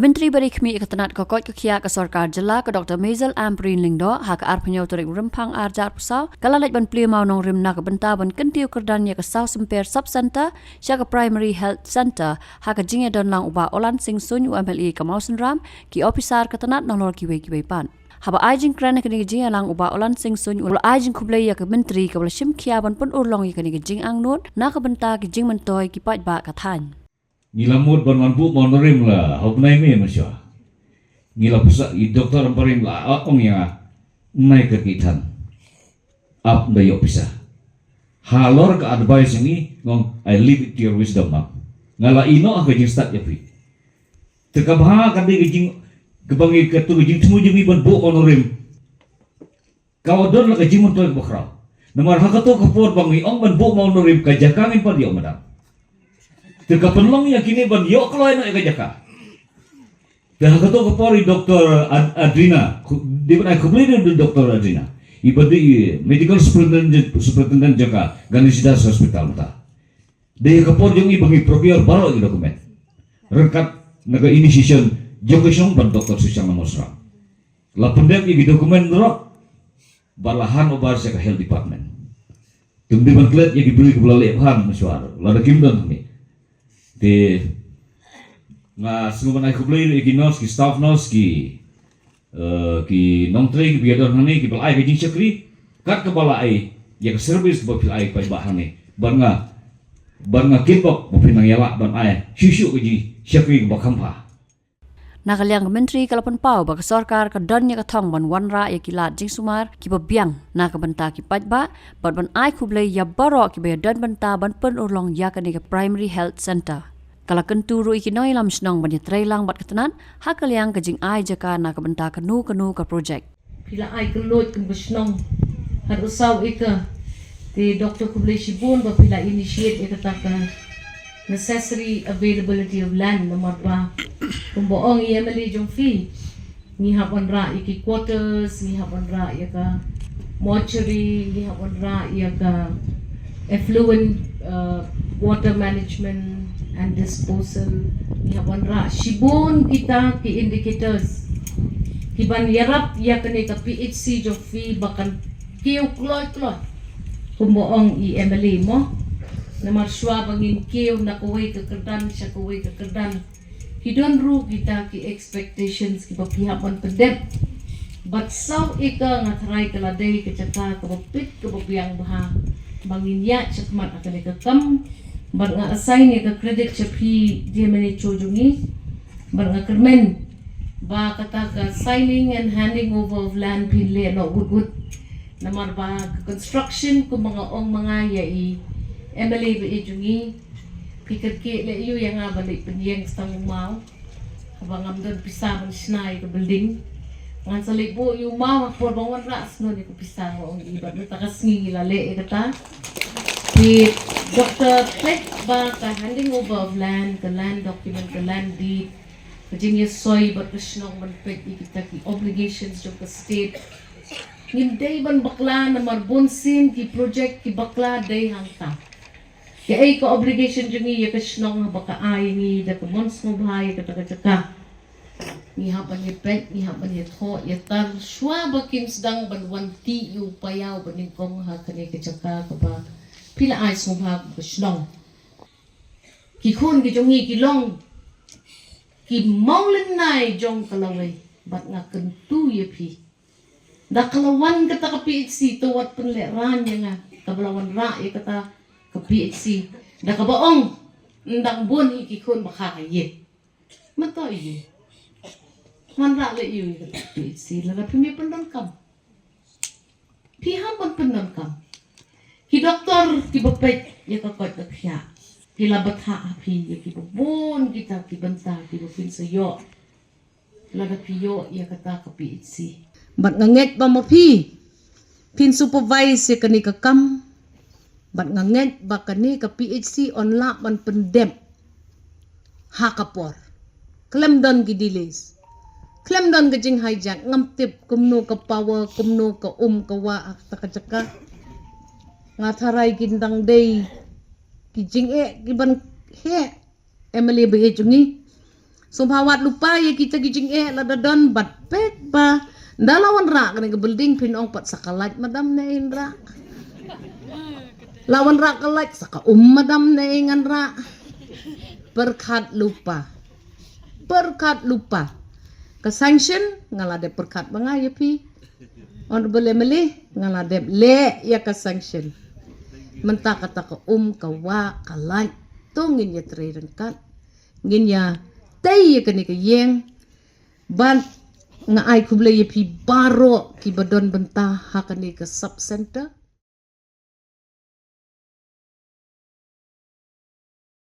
Menteri Berikmi ikatanat kokot kekia ke Sarkar Jela ke Dr. Maisel Amprin Lingdo hak arpenyo turik rempang arjar pusau kalalat ban pli mau nong rimna ke benta ban kentiu kerdan ya ke South Semper Sub Center sya ke Primary Health Center hak jinge don lang uba olan sing sun UMLE ke Mausen Ram ki opisar ketanat nolor kiwe pan. Haba ajing krana kini jinge lang uba olan sing sun ul ajing kublai ya ke menteri ke bala shim kia ban pun urlong ya kini jing angnut na ke benta ki jing mentoy ki pat ba kathan. Ngilamut ban manpu monorim lah, hau nai me masya. Ngila pusa i doktor parim lah, ong ya nai ke kitan. Ap da yo pisa. Halor ke advice ini ngong I leave it to your wisdom mak. Ngala ino aku jing start ya pi. Tekabha kan di jing kebangi ketu jing temu jing ban bu monorim. Kau don lah ke jing montoy bakrau. Namar hakato kapor bangi ong ban bu monorim ka jakangin pa dia madam. Teka penlong ya kini ban yok kalau enak ya jaka. Dah kata kepori Doktor Adrina, di mana aku beli dengan Doktor Adrina. Iba di medical superintendent jaka Ganisidas Hospital ta. Dia kepori yang ibangi propior baru i dokumen. Rengkat naga initiation jokesong ban Doktor Susang Namosra. Lapendek i dokumen rok balahan obar sa health department. Tumbi ban klet ya dibeli ke belalai han mesuar. Lada kimdan ni. Di nga sunguman ay kublay ki nos ki staff nos ki nongtring biador hani ki balai ki jing syakri kat ke balai ya ke service bo pilai pa bahani ban nga kipok bo pinang yala ban ai syusyu ki syakri bo khampa. Nakaliang menteri kalapan pau bak sarkar ke donnya ke thong ban wanra ya kilat jing sumar ki biang na ke benta ki pajba ban ai kublai ya barok ki be dan benta ban pen urlong ya ke Primary Health Center. Kala kenturu iki noi lam snong ban trailang bat ketenan hakaliang ke jing ai jaka na ke benta kenu ke projek. Pila ai kelot ke besnong har usau ika di Dr. Kublai Shibun ba pila initiate ika taka necessary availability of land nomor ba kumboong IMLE jong fee ni hapon ra iki quarters ni hapon ra ka mortuary ni hapon ra ka effluent water management and disposal ni hapon ra Shibun kita ki indicators kiban yarap ya kani ka PHC jong fee bakan kiyo klot kumboong IMLE mo na marswa bangin kiyo na kuway kakerdan siya kuway kakerdan hidon ru kita ki expectations ki papihapan pendep but saw ika nga try kaladay kachata kapapit kapapiyang baha bangin ya siya kamat akan ikakam bar nga assign ika credit siya pi di mani chojungi bar nga kermen ba kata ka signing and handing over of land pinle no good namar ba construction kung mga mga yai MLA ba ijungi pikir ke le yu yang balik penyeng stang mau habang amdon pisah man snai ke building ngan salik bu yu mau por bangon ras no ni ko pisah ngong ibat na takas ngi lale kata di Dr. Plek ba ka handing over of land the land document the land deed kajing soy bat snong man pek kita ki obligations jo ka state ngimday ban bakla na marbonsin ki project ki bakla day hangta kaya ko obligation jungi ya kasnong baka ay ni da mons mo bahay ka taka ni hapan ni pek ni hapan ni tho ya tar shwa bakin sedang banwanti yu payaw banin kong ha kani ka ba pila ay mo ba kasnong ki khun ki jungi ki long ki maulen nai jong kalaway bat nga kentu ya pi da kalawan kata ka PHC to wat penleran ya nga kabalawan ra ya kata ke PHC da kabaong ndang bun ikikun makakaye mato iyo manra le iyo PHC la pimi pendon kam piham pendon kam ki doktor ki bapet ya kakot ka pia pila batha api ya ki bun kita ki banta ki bupin sayo la da piyo ya kata ka PHC bat nganget ba mo pin supervise ya kani ka kam bat nganget bakani ka PHC onla man pendem hakapor klemdon gidilis klemdon gajing hijack ngamtip kumno ka power kumno ka ka wa takajaka ngatharai gindang day kijing giban he emily behejungi Sumpawat lupa ya kita gijing la dadon bat pek pa. Dalawan rak kan ke building pinong pat sakalait madam na indra. Lawan rak kalait saka madam na ingan rak. Perkat lupa. Ke sanction ngalade perkat bangaya pi. On boleh melih ngalade le ya ke sanction. Mentah kata ka ka kalait tungin ya terengkat. Ngin ya tay ya kani ka yeng ban nga ay kublay pi baro ki badon bentah hakani ka sub center